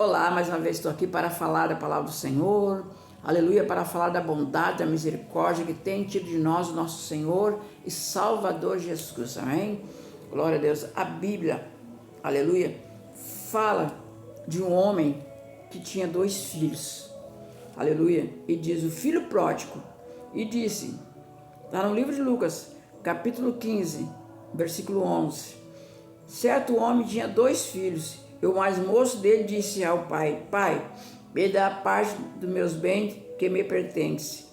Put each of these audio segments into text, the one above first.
Olá, mais uma vez estou aqui para falar da palavra do Senhor, aleluia, para falar da bondade, da misericórdia que tem tido de nós o nosso Senhor e Salvador Jesus, amém? Glória a Deus. A Bíblia, aleluia, fala de um homem que tinha 2 filhos, aleluia, e diz o filho pródigo, e disse, está no livro de Lucas, capítulo 15, versículo 11, certo homem tinha 2 filhos, e o mais moço dele disse ao pai, pai, me dá a parte dos meus bens que me pertence.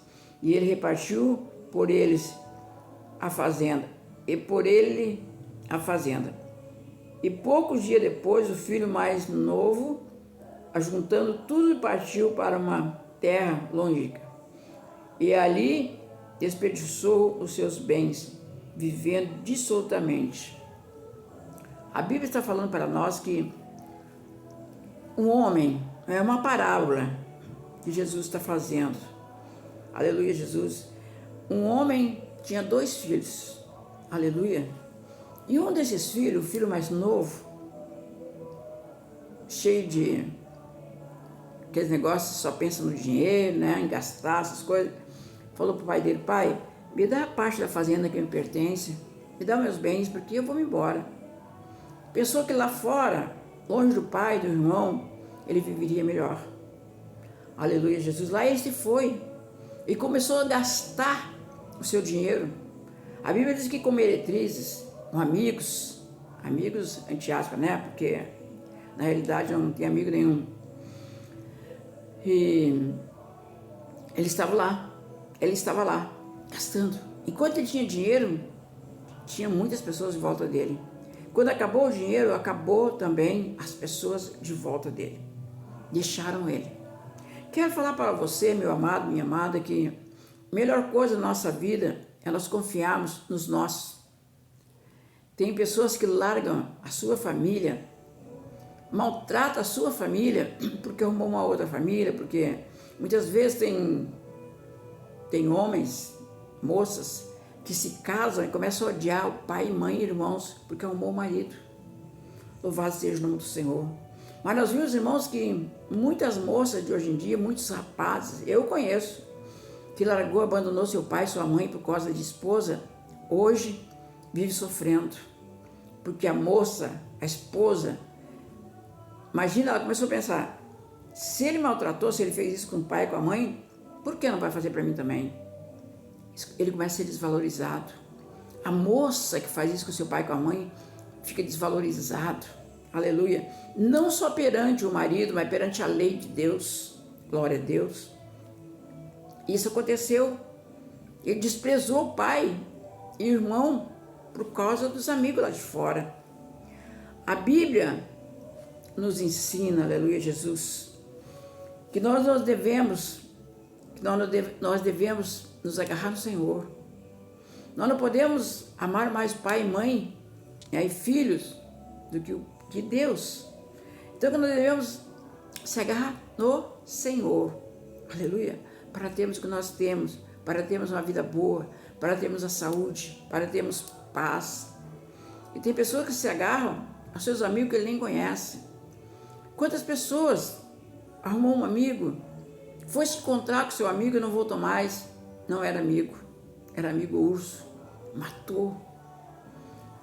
E ele repartiu por eles a fazenda, e por ele a fazenda. E poucos dias depois, o filho mais novo, ajuntando tudo, partiu para uma terra longínqua. E ali desperdiçou os seus bens, vivendo dissolutamente. A Bíblia está falando para nós que um homem, é uma parábola que Jesus está fazendo. Aleluia, Jesus. Um homem tinha 2 filhos. Aleluia. E um desses filhos, o filho mais novo, cheio de aqueles negócios, só pensa no dinheiro, né, em gastar essas coisas, falou para o pai dele, pai, me dá a parte da fazenda que me pertence, me dá meus bens, porque eu vou me embora. Pensou que lá fora, longe do pai, do irmão, ele viveria melhor. Aleluia, Jesus. Lá ele se foi e começou a gastar o seu dinheiro. A Bíblia diz que com meretrizes, com amigos, entre aspas, né? Porque na realidade não tem amigo nenhum. E ele estava lá, gastando. Enquanto ele tinha dinheiro, tinha muitas pessoas em volta dele. Quando acabou o dinheiro, acabou também as pessoas de volta dele. Deixaram ele. Quero falar para você, meu amado, minha amada, que a melhor coisa da nossa vida é nós confiarmos nos nossos. Tem pessoas que largam a sua família, maltratam a sua família porque arrumou uma outra família, porque muitas vezes tem homens, moças, que se casam e começam a odiar o pai, mãe e irmãos porque arrumou o marido. Louvado seja o nome do Senhor. Mas nós vimos, irmãos, que muitas moças de hoje em dia, muitos rapazes, eu conheço, que largou, abandonou seu pai e sua mãe por causa de esposa, hoje vive sofrendo. Porque a moça, a esposa, imagina, ela começou a pensar, se ele maltratou, se ele fez isso com o pai e com a mãe, por que não vai fazer para mim também? Ele começa a ser desvalorizado. A moça que faz isso com seu pai e com a mãe fica desvalorizado. Aleluia. Não só perante o marido, mas perante a lei de Deus. Glória a Deus. Isso aconteceu. Ele desprezou o pai e o irmão por causa dos amigos lá de fora. A Bíblia nos ensina, aleluia, Jesus, que nós devemos nos agarrar no Senhor. Nós não podemos amar mais pai e mãe, e filhos do que Deus. Então nós devemos se agarrar no Senhor, aleluia, para termos o que nós temos, para termos uma vida boa, para termos a saúde, para termos paz. E tem pessoas que se agarram aos seus amigos que ele nem conhece. Quantas pessoas arrumou um amigo, foi se encontrar com seu amigo e não voltou mais, não era amigo urso, matou.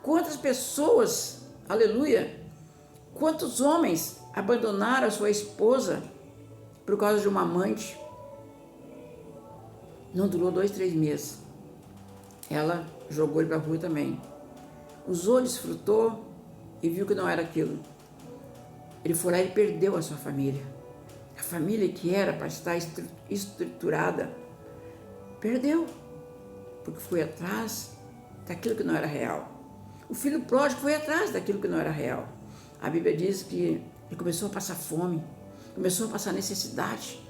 Quantas pessoas, aleluia, quantos homens abandonaram a sua esposa por causa de uma amante? Não durou 2, 3 meses. Ela jogou ele para a rua também. Usou, desfrutou e viu que não era aquilo. Ele foi lá e perdeu a sua família. A família que era para estar estruturada, perdeu, porque foi atrás daquilo que não era real. O filho pródigo foi atrás daquilo que não era real. A Bíblia diz que ele começou a passar fome, começou a passar necessidade.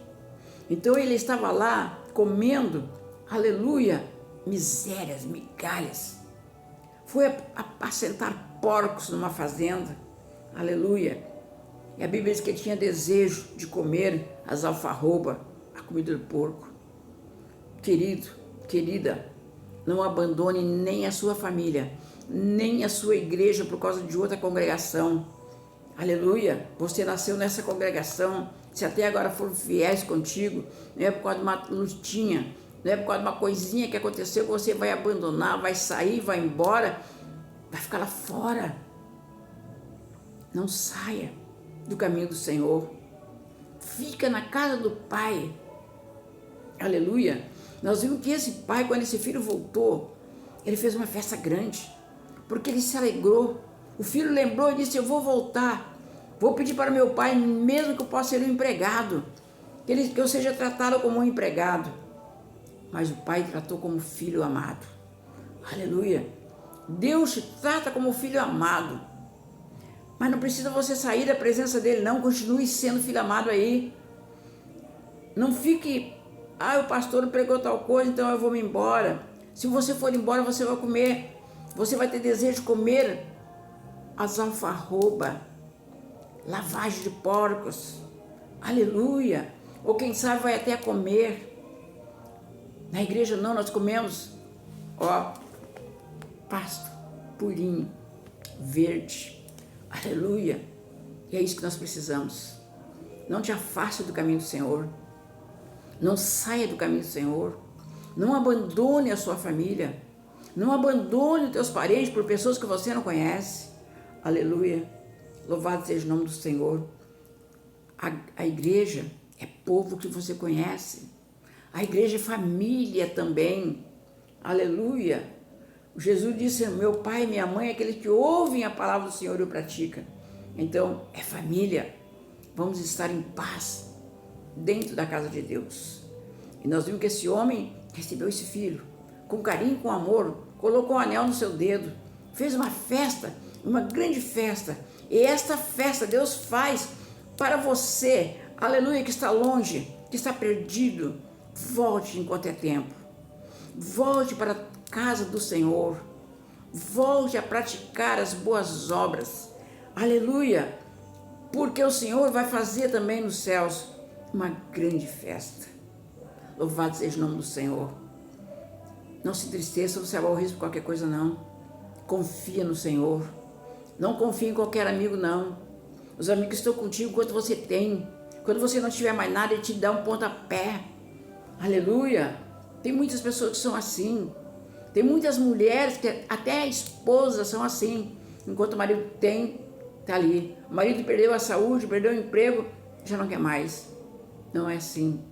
Então ele estava lá comendo, aleluia, misérias, migalhas. Foi apacentar porcos numa fazenda, aleluia. E a Bíblia diz que ele tinha desejo de comer as alfarrobas, a comida do porco. Querido, querida, não abandone nem a sua família, nem a sua igreja por causa de outra congregação. Aleluia. Você nasceu nessa congregação. Se até agora foram fiéis contigo, não é por causa de uma lutinha, não é por causa de uma coisinha que aconteceu que você vai abandonar, vai sair, vai embora, vai ficar lá fora. Não saia do caminho do Senhor. Fica na casa do Pai. Aleluia. Nós vimos que esse pai, quando esse filho voltou, ele fez uma festa grande, porque ele se alegrou. O filho lembrou e disse: eu vou voltar, vou pedir para meu pai, mesmo que eu possa ser um empregado, que eu seja tratado como um empregado. Mas o pai tratou como filho amado. Aleluia. Deus te trata como filho amado. Mas não precisa você sair da presença dele, não. Continue sendo filho amado aí. Não fique: o pastor pregou tal coisa, então eu vou me embora. Se você for embora, você vai comer. Você vai ter desejo de comer as alfarroba, lavagem de porcos. Aleluia. Ou quem sabe vai até comer. Na igreja não, nós comemos, pasto purinho, verde. Aleluia. E é isso que nós precisamos. Não te afaste do caminho do Senhor. Não saia do caminho do Senhor. Não abandone a sua família. Não abandone os teus parentes por pessoas que você não conhece. Aleluia. Louvado seja o nome do Senhor. A igreja é povo que você conhece. A igreja é família também. Aleluia. Jesus disse: meu pai e minha mãe é aqueles que ouvem a palavra do Senhor e o praticam. Então, é família. Vamos estar em paz dentro da casa de Deus. E nós vimos que esse homem recebeu esse filho com carinho, com amor, colocou um anel no seu dedo, fez uma festa, uma grande festa. E esta festa Deus faz para você, aleluia, que está longe, que está perdido. Volte enquanto é tempo. Volte para a casa do Senhor. Volte a praticar as boas obras. Aleluia. Porque o Senhor vai fazer também nos céus uma grande festa. Louvado seja o nome do Senhor. Não se entristeça, você vai ao risco de qualquer coisa, não. Confia no Senhor. Não confia em qualquer amigo, não. Os amigos estão contigo quanto você tem. Quando você não tiver mais nada, ele te dá um pontapé. Aleluia. Tem muitas pessoas que são assim. Tem muitas mulheres que até esposas são assim. Enquanto o marido tem, está ali. O marido perdeu a saúde, perdeu o emprego, já não quer mais. Não é assim.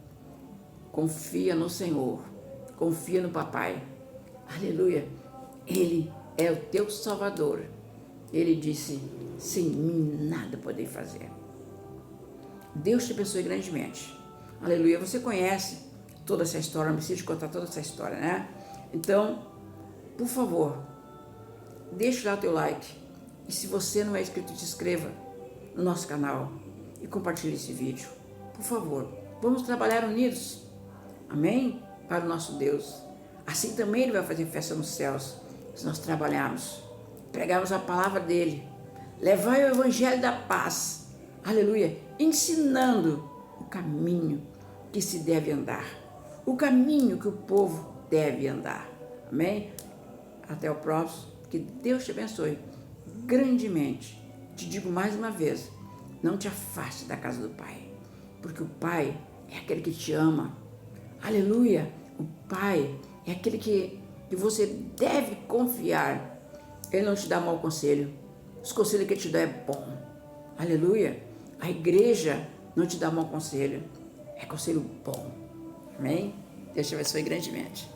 Confia no Senhor. Confia no papai. Aleluia. Ele é o teu Salvador. Ele disse: sem mim nada podei fazer. Deus te abençoe grandemente. Aleluia. Você conhece toda essa história, não preciso te contar toda essa história, né? Então, por favor, deixe lá o teu like. E se você não é inscrito, te inscreva no nosso canal e compartilhe esse vídeo. Por favor, vamos trabalhar unidos. Amém? Para o nosso Deus. Assim também Ele vai fazer festa nos céus, se nós trabalharmos, pregarmos a palavra dEle, levar o evangelho da paz, aleluia, ensinando o caminho que se deve andar, o caminho que o povo deve andar. Amém? Até o próximo. Que Deus te abençoe grandemente. Te digo mais uma vez, não te afaste da casa do Pai, porque o Pai é aquele que te ama. Aleluia. O Pai é aquele que você deve confiar. Ele não te dá mau conselho. Os conselhos que ele te dá é bom. Aleluia. A igreja não te dá mau conselho. É conselho bom. Amém? Deus te abençoe grandemente.